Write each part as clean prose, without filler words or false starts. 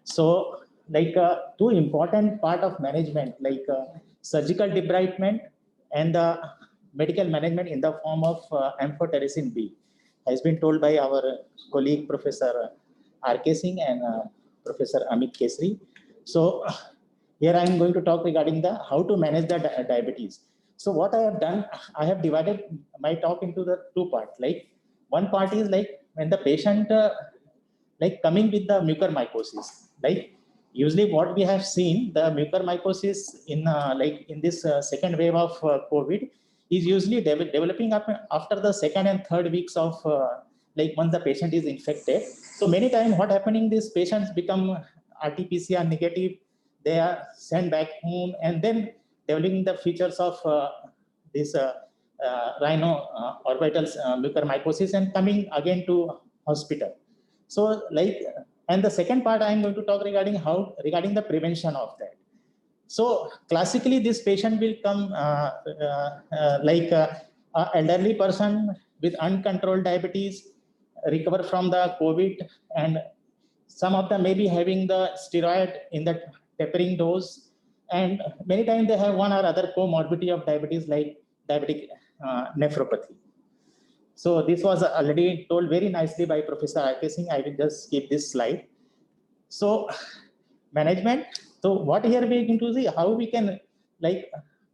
So two important part of management, surgical debridement and the medical management in the form of amphotericin B, has been told by our colleague Professor R.K. Singh and Professor Amit Kesri. So here I am going to talk regarding the how to manage the diabetes. So what I have done, I have divided my talk into the two parts. Like one part is like when the patient coming with the mucormycosis. Like usually what we have seen, the mucormycosis in in this second wave of COVID is usually developing up after the second and third weeks of once the patient is infected. So many times what happening, these patients become RT-PCR negative, they are sent back home and then developing the features of this rhino orbital mucormycosis and coming again to hospital. So and the second part I am going to talk regarding the prevention of that. So classically this patient will come elderly person with uncontrolled diabetes, recover from the COVID, and some of them may be having the steroid in the tapering dose, and many times they have one or other comorbidity of diabetes like diabetic nephropathy. So this was already told very nicely by Professor R.K. Singh. I will just skip this slide. So management. So what here we are going to see how we can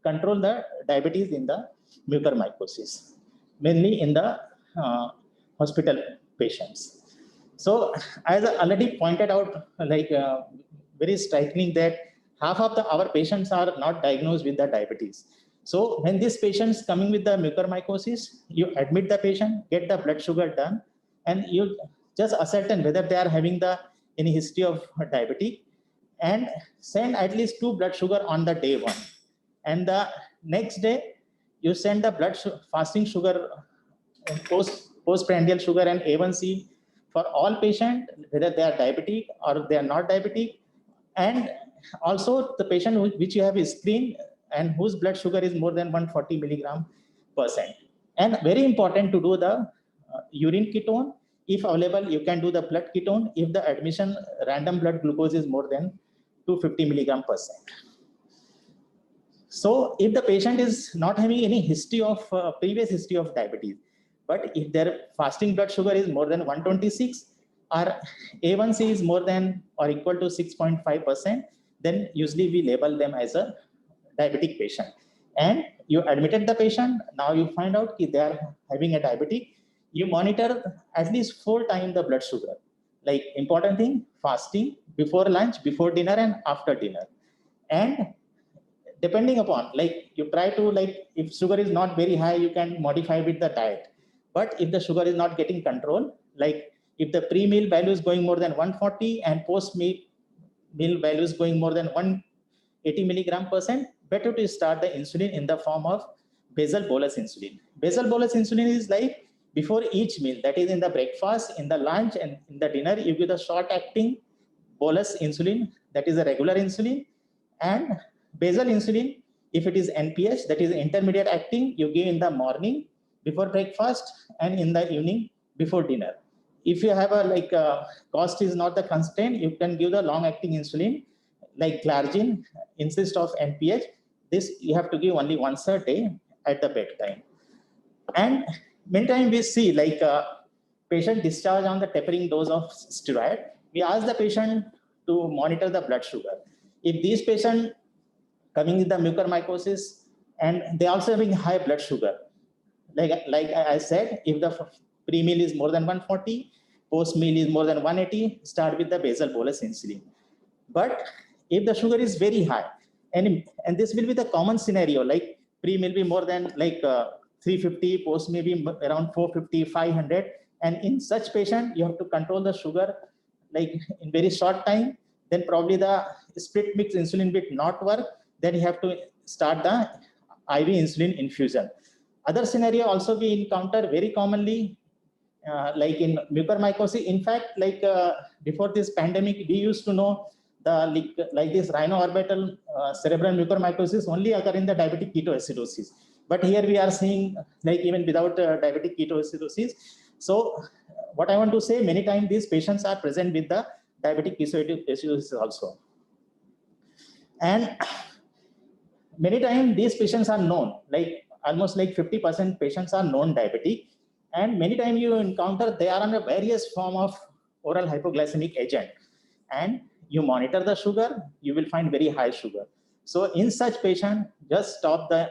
control the diabetes in the mucormycosis, mainly in the hospital patients. So as I already pointed out, very striking that half of our patients are not diagnosed with the diabetes. So when these patients coming with the mucormycosis, you admit the patient, get the blood sugar done, and you just ascertain whether they are having any history of diabetes, and send at least 2 blood sugar on the day 1. And the next day, you send the fasting sugar, postprandial sugar and A1C for all patients, whether they are diabetic or they are not diabetic. And also the patient which you have screened and whose blood sugar is more than 140 mg%. And very important to do the urine ketone. If available, you can do the blood ketone if the admission random blood glucose is more than 250 mg%. So if the patient is not having any history of previous history of diabetes, but if their fasting blood sugar is more than 126 or A1C is more than or equal to 6.5%, then usually we label them as a diabetic patient. And you admitted the patient, now you find out if they are having a diabetic, you monitor at least 4 times the blood sugar. Like important thing, fasting, before lunch, before dinner and after dinner. And depending upon, you try to, if sugar is not very high, you can modify with the diet. But if the sugar is not getting control, if the pre-meal value is going more than 140 and post-meal value is going more than 180 mg%, better to start the insulin in the form of basal bolus insulin. Basal bolus insulin is before each meal, that is in the breakfast, in the lunch and in the dinner, you give the short acting bolus insulin, that is a regular insulin. And basal insulin, if it is NPH, that is intermediate acting, you give in the morning before breakfast and in the evening before dinner. If you have cost is not the constraint, you can give the long acting insulin like Glargine, insist of NPH. This you have to give only once a day at the bedtime. And many times we see patient discharge on the tapering dose of steroid. We ask the patient to monitor the blood sugar. If these patients coming with the mucormycosis and they also having high blood sugar, like I said, if the pre-meal is more than 140, post-meal is more than 180, start with the basal bolus insulin. But if the sugar is very high, and this will be the common scenario, like pre-meal be more than 350, post maybe around 450, 500, and in such patient you have to control the sugar in very short time, then probably the split mix insulin will not work, then you have to start the IV insulin infusion. Other scenario also we encounter very commonly, in mucormycosis. In fact, before this pandemic, we used to know the this rhino orbital cerebral mucormycosis only occur in the diabetic ketoacidosis. But here we are seeing even without diabetic ketoacidosis. So what I want to say, many times these patients are present with the diabetic ketoacidosis also. And many times these patients are known, like almost like 50% patients are known diabetic. And many times you encounter they are on a various form of oral hypoglycemic agent. And you monitor the sugar, you will find very high sugar. So in such patient, just stop the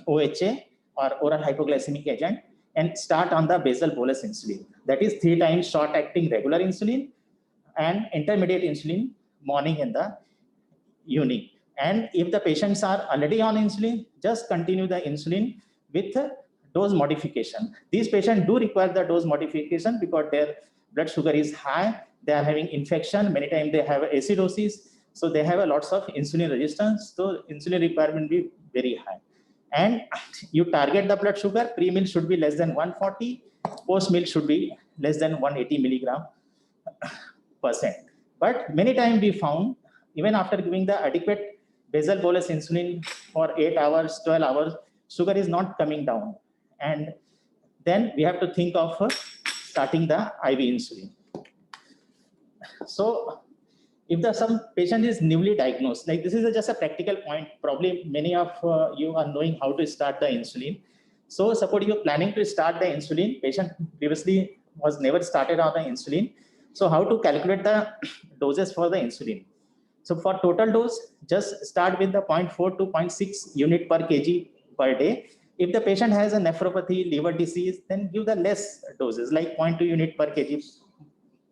OHA or oral hypoglycemic agent and start on the basal bolus insulin. That is 3 times short acting regular insulin and intermediate insulin morning in the evening. And if the patients are already on insulin, just continue the insulin with dose modification. These patients do require the dose modification because their blood sugar is high, they are having infection, many times they have acidosis, so they have a lots of insulin resistance, so insulin requirement will be very high. And you target the blood sugar, pre-meal should be less than 140, post-meal should be less than 180 milligram %. But many times we found, even after giving the adequate basal bolus insulin for 8 hours, 12 hours, sugar is not coming down. And then we have to think of starting the IV insulin. So if some patient is newly diagnosed, like this is just a practical point, probably many of you are knowing how to start the insulin. So suppose you're planning to start the insulin, patient previously was never started on the insulin. So how to calculate the doses for the insulin? So for total dose, just start with the 0.4 to 0.6 unit per kg per day. If the patient has a nephropathy, liver disease, then give the less doses like 0.2 unit per kg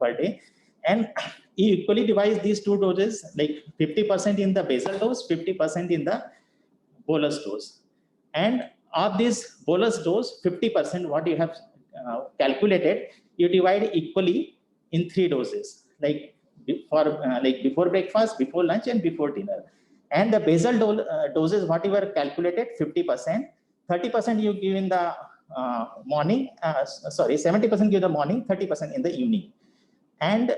per day. And you equally divide these two doses, like 50% in the basal dose, 50% in the bolus dose. And of this bolus dose, 50% what you have calculated, you divide equally in 3 doses, like before breakfast, before lunch, and before dinner. And the basal doses, whatever calculated, 50%, 30% you give in the morning, 70% give the morning, 30% in the evening. And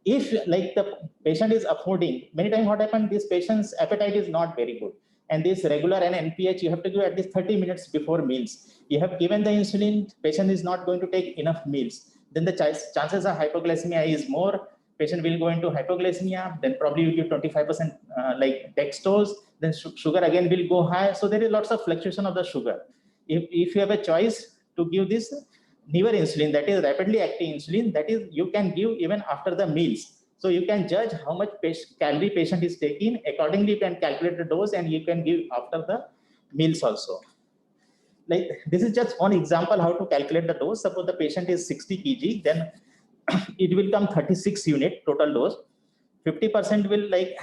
if like the patient is affording, many times what happens, this patient's appetite is not very good. And this regular and NPH, you have to give at least 30 minutes before meals. You have given the insulin, patient is not going to take enough meals. Then the chances of hypoglycemia is more, patient will go into hypoglycemia, then probably you give 25% like dextrose, then sugar again will go high. So there is lots of fluctuation of the sugar. If you have a choice to give this newer insulin, that is rapidly acting insulin, that is you can give even after the meals. So you can judge how much calorie patient is taking, accordingly you can calculate the dose and you can give after the meals also. Like this is just one example how to calculate the dose. Suppose the patient is 60 kg, then it will come 36 unit total dose. 50% will like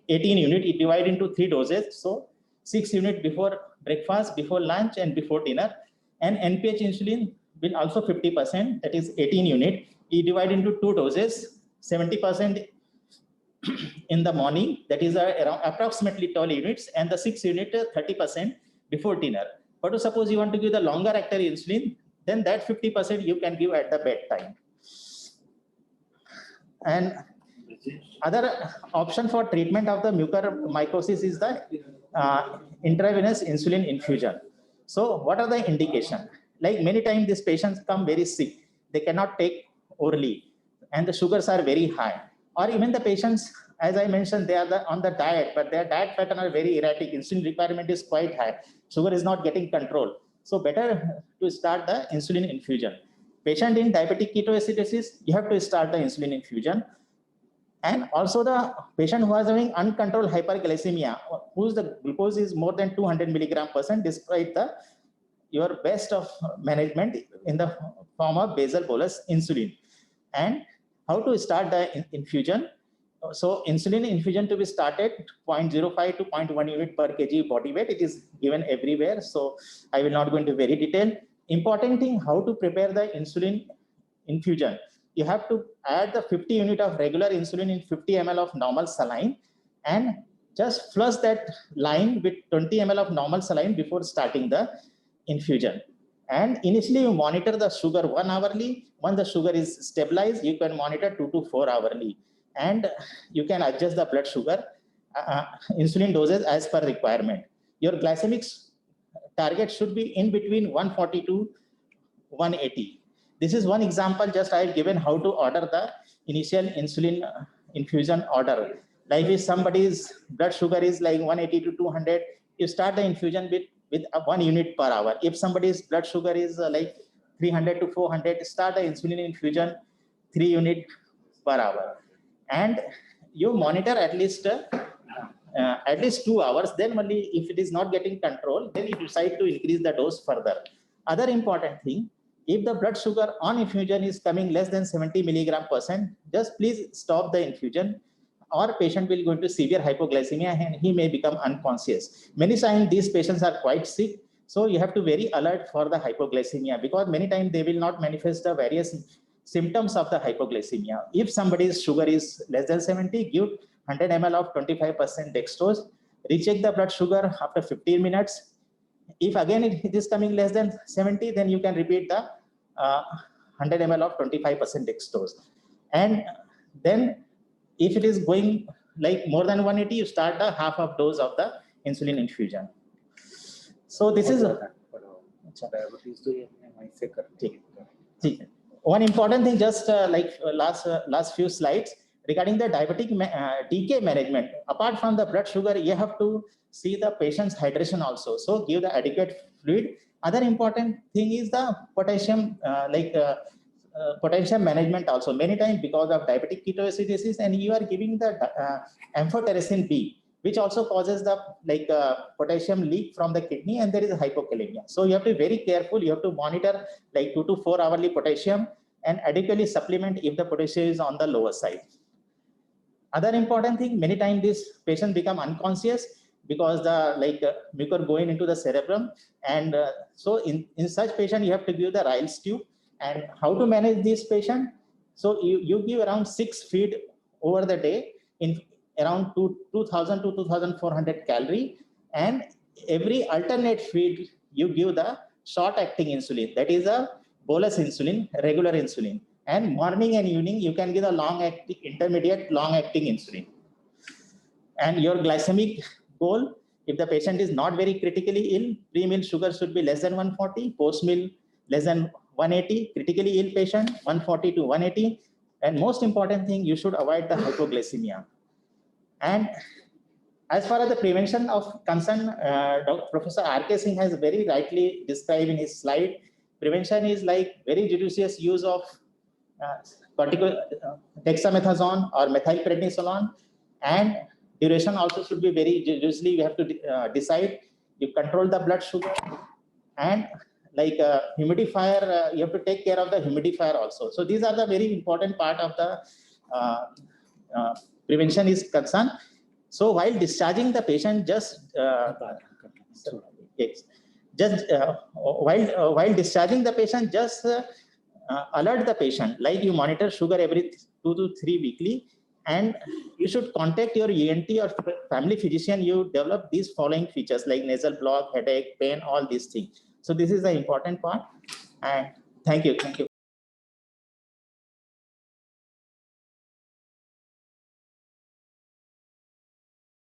18 unit, it divide into 3 doses. So 6 unit before breakfast, before lunch, and before dinner. And NPH insulin will also 50%, that is 18 unit. You divide into 2 doses, 70% in the morning, that is around approximately 12 units, and the 6 unit 30% before dinner. But suppose you want to give the longer acting insulin, then that 50% you can give at the bedtime. And other option for treatment of the mucormycosis is the intravenous insulin infusion. So what are the indications? Like many times these patients come very sick, they cannot take orally, and the sugars are very high. Or even the patients, as I mentioned, they are on the diet, but their diet pattern are very erratic, insulin requirement is quite high, sugar is not getting controlled. So better to start the insulin infusion. Patient in diabetic ketoacidosis, you have to start the insulin infusion. And also the patient who is having uncontrolled hyperglycemia, whose the glucose is more than 200 milligram %, despite your best of management in the form of basal bolus insulin. And how to start the infusion? So insulin infusion to be started 0.05 to 0.1 unit per kg body weight. It is given everywhere, so I will not go into very detail. Important thing, how to prepare the insulin infusion. You have to add the 50 unit of regular insulin in 50 ml of normal saline, and just flush that line with 20 ml of normal saline before starting the infusion. And initially you monitor the sugar 1 hourly. Once the sugar is stabilized, you can monitor 2 to 4 hourly. And you can adjust the blood sugar insulin doses as per requirement. Your glycemic target should be in between 140 to 180. This is one example just I have given how to order the initial insulin infusion order. Like if somebody's blood sugar is like 180 to 200, you start the infusion with 1 unit per hour. If somebody's blood sugar is like 300 to 400, start the insulin infusion 3 unit per hour. And you monitor at least 2 hours. Then only if it is not getting control, then you decide to increase the dose further. Other important thing, if the blood sugar on infusion is coming less than 70 milligram percent, just please stop the infusion, or patient will go into severe hypoglycemia and he may become unconscious. Many times these patients are quite sick, so you have to very alert for the hypoglycemia, because many times they will not manifest the various symptoms of the hypoglycemia. If somebody's sugar is less than 70, give 100 ml of 25% dextrose, recheck the blood sugar after 15 minutes. If again it is coming less than 70, then you can repeat the 100 ml of 25% dextrose. And then if it is going like more than 180, you start the half of dose of the insulin infusion. So this is one important thing, just last few slides regarding the diabetic decay management. Apart from the blood sugar, you have to see the patient's hydration also. So give the adequate fluid. Other important thing is the potassium, potassium management also. Many times because of diabetic ketoacidosis, and you are giving the amphotericin B, which also causes the potassium leak from the kidney, and there is a hypokalemia. So you have to be very careful. You have to monitor like 2 to 4 hourly potassium and adequately supplement if the potassium is on the lower side. Other important thing, many times these patients become unconscious because the mucor going into the cerebrum, and so in such patient you have to give the Ryle's tube. And how to manage this patient? So you give around 6 feed over the day in around 2000 to 2400 calorie, and every alternate feed you give the short acting insulin, that is a bolus insulin, regular insulin, and morning and evening you can give the long acting, intermediate long acting insulin. And your glycemic goal, if the patient is not very critically ill, pre-meal sugar should be less than 140, post-meal less than 180, critically ill patient 140 to 180, and most important thing, you should avoid the hypoglycemia. And as far as the prevention of concern, Professor R.K. Singh has very rightly described in his slide. Prevention is like very judicious use of dexamethasone or methylprednisolone, and duration also should be very judiciously. You have to decide. You control the blood sugar, and like humidifier, you have to take care of the humidifier also. So these are the very important part of the prevention is concerned. So while discharging the patient, while discharging the patient, just alert the patient, like you monitor sugar every 2 to 3 weekly, and you should contact your ENT or family physician. You develop these following features like nasal block, headache, pain, all these things. So this is the important part. And thank you.